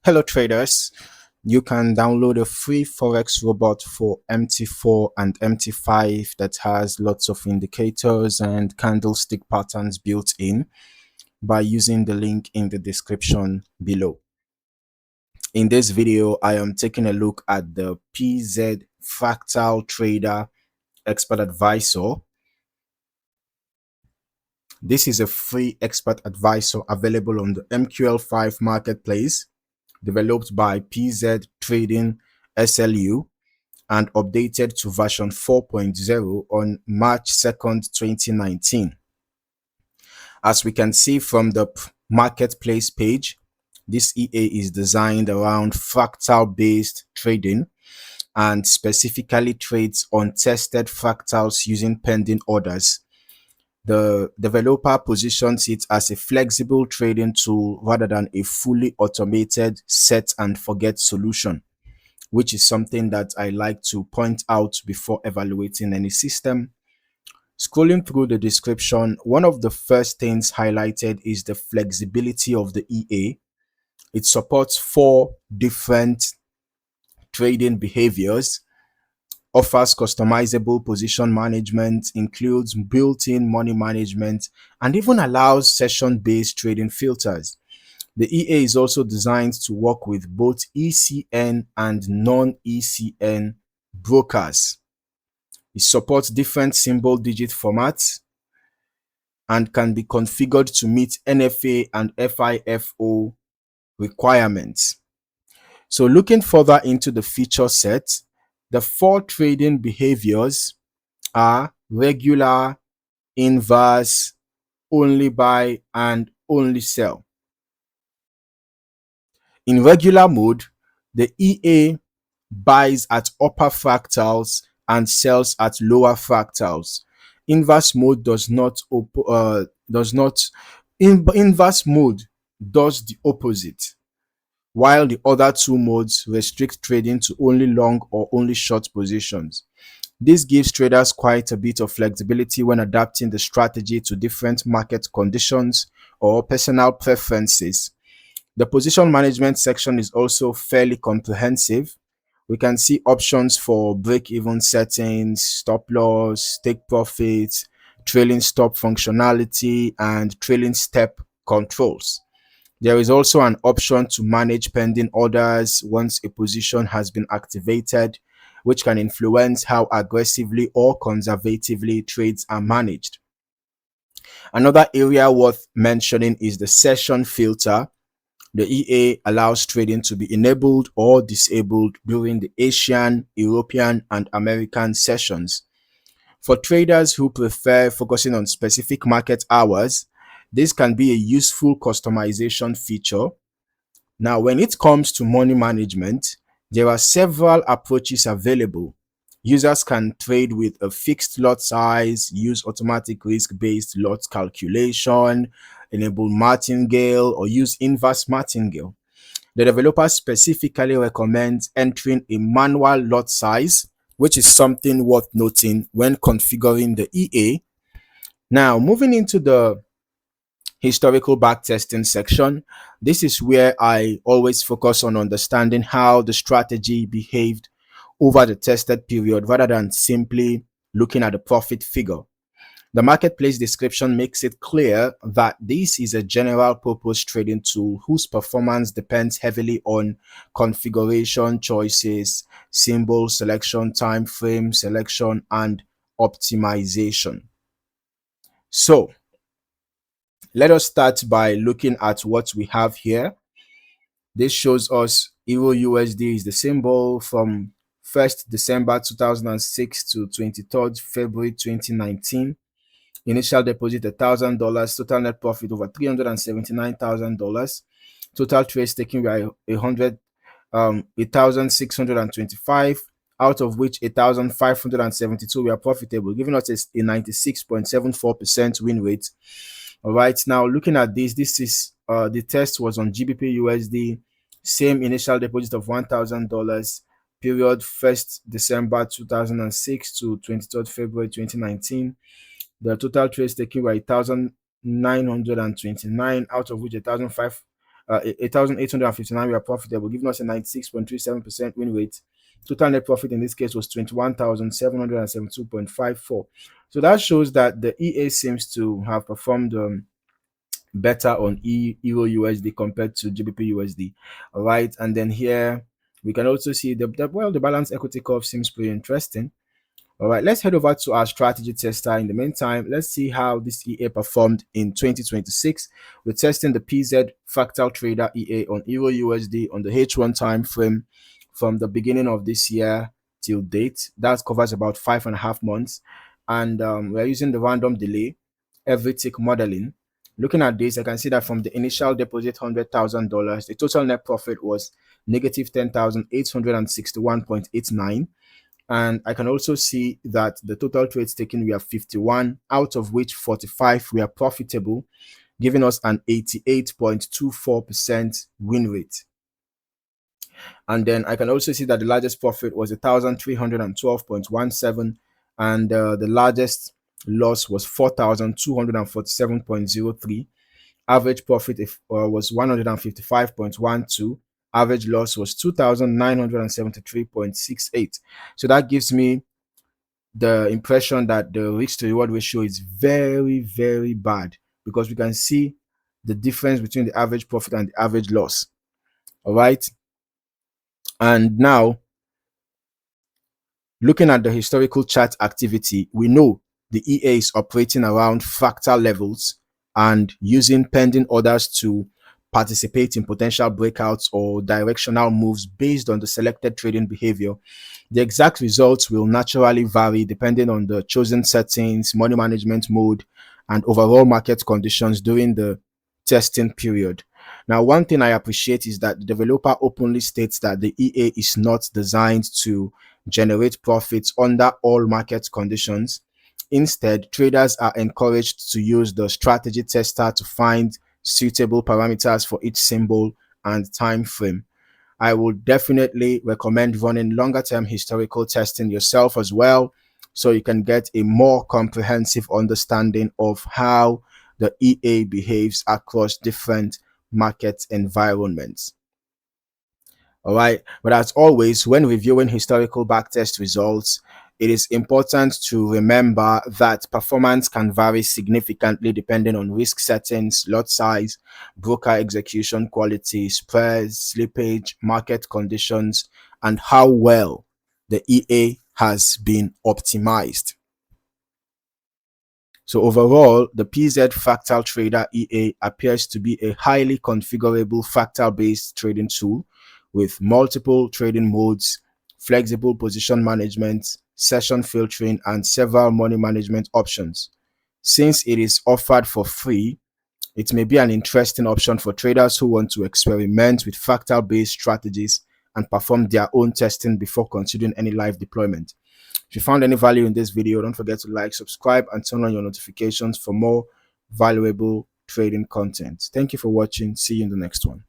Hello traders, you can download a free Forex robot for MT4 and MT5 that has lots of indicators and candlestick patterns built in by using the link in the description below. In this video, I am taking a look at the PZ Fractal Trader Expert Advisor. This is a free expert advisor available on the MQL5 Marketplace, developed by PZ Trading SLU and updated to version 4.0 on March 2nd, 2019. As we can see from the marketplace page, this EA is designed around fractal-based trading and specifically trades on tested fractals using pending orders. The developer positions it as a flexible trading tool rather than a fully automated set and forget solution, which is something that I like to point out before evaluating any system. Scrolling through the description, one of the first things highlighted is the flexibility of the EA. It supports 4 different trading behaviors, offers customizable position management, includes built-in money management, and even allows session-based trading filters. The EA is also designed to work with both ECN and non-ECN brokers. It supports different symbol digit formats and can be configured to meet NFA and FIFO requirements. So looking further into the feature set, the 4 trading behaviors are regular, inverse, only buy, and only sell. In regular mode, the EA buys at upper fractals and sells at lower fractals. Inverse mode inverse mode does the opposite, while the other 2 modes restrict trading to only long or only short positions. This gives traders quite a bit of flexibility when adapting the strategy to different market conditions or personal preferences. The position management section is also fairly comprehensive. We can see options for break-even settings, stop loss, take profits, trailing stop functionality, and trailing step controls. There is also an option to manage pending orders once a position has been activated, which can influence how aggressively or conservatively trades are managed. Another area worth mentioning is the session filter. The EA allows trading to be enabled or disabled during the Asian, European, and American sessions. For traders who prefer focusing on specific market hours, this can be a useful customization feature. Now, when it comes to money management, there are several approaches available. Users can trade with a fixed lot size, use automatic risk-based lot calculation, enable martingale, or use inverse martingale. The developer specifically recommends entering a manual lot size, which is something worth noting when configuring the EA. Now, moving into the historical backtesting section, this is where I always focus on understanding how the strategy behaved over the tested period rather than simply looking at the profit figure. The marketplace description makes it clear that this is a general purpose trading tool whose performance depends heavily on configuration choices, symbol selection, time frame selection, and optimization. So let us start by looking at what we have here. This shows us Euro USD is the symbol from 1st December 2006 to 23rd February 2019. Initial deposit $1,000, total net profit over $379,000. Total trades taken by 1,625, out of which 1,572 were profitable, giving us a 96.74% win rate. All right, now looking at this is the test was on GBP USD, same initial deposit of $1,000, period 1st December 2006 to 23rd February 2019. The total trades taken were 1,929, out of which 1,572 8,859 we are profitable, giving us a 96.37% win rate. Total net profit in this case was 21,772.54. So that shows that the EA seems to have performed better on Euro USD compared to GBP USD. All right, and then here we can also see the balance equity curve seems pretty interesting. All right, let's head over to our strategy tester. In the meantime, let's see how this EA performed in 2026. We're testing the PZ Fractal Trader EA on Euro USD on the H1 time frame from the beginning of this year till date. That covers about 5.5 months. And we're using the random delay, every tick modeling. Looking at this, I can see that from the initial deposit $100,000, the total net profit was negative 10,861.89. And I can also see that the total trades taken were 51, out of which 45 were profitable, giving us an 88.24% win rate. And then I can also see that the largest profit was 1,312.17, and the largest loss was 4,247.03. Average profit was 155.12. Average loss was 2,973.68. So that gives me the impression that the risk to reward ratio is very, very bad, because we can see the difference between the average profit and the average loss. All right. And now, looking at the historical chart activity, we know the EA is operating around fractal levels and using pending orders to participate in potential breakouts or directional moves based on the selected trading behavior. The exact results will naturally vary depending on the chosen settings, money management mode, and overall market conditions during the testing period. Now, one thing I appreciate is that the developer openly states that the EA is not designed to generate profits under all market conditions. Instead, traders are encouraged to use the strategy tester to find suitable parameters for each symbol and time frame. I would definitely recommend running longer term historical testing yourself as well, so you can get a more comprehensive understanding of how the EA behaves across different market environments. All right, but as always, when reviewing historical backtest results, it is important to remember that performance can vary significantly depending on risk settings, lot size, broker execution quality, spreads, slippage, market conditions, and how well the EA has been optimized. So overall, the PZ Fractal Trader EA appears to be a highly configurable fractal-based trading tool with multiple trading modes, flexible position management, session filtering, and several money management options. Since it is offered for free, it may be an interesting option for traders who want to experiment with fractal-based strategies and perform their own testing before considering any live deployment. If you found any value in this video, don't forget to like, subscribe, and turn on your notifications for more valuable trading content. Thank you for watching. See you in the next one.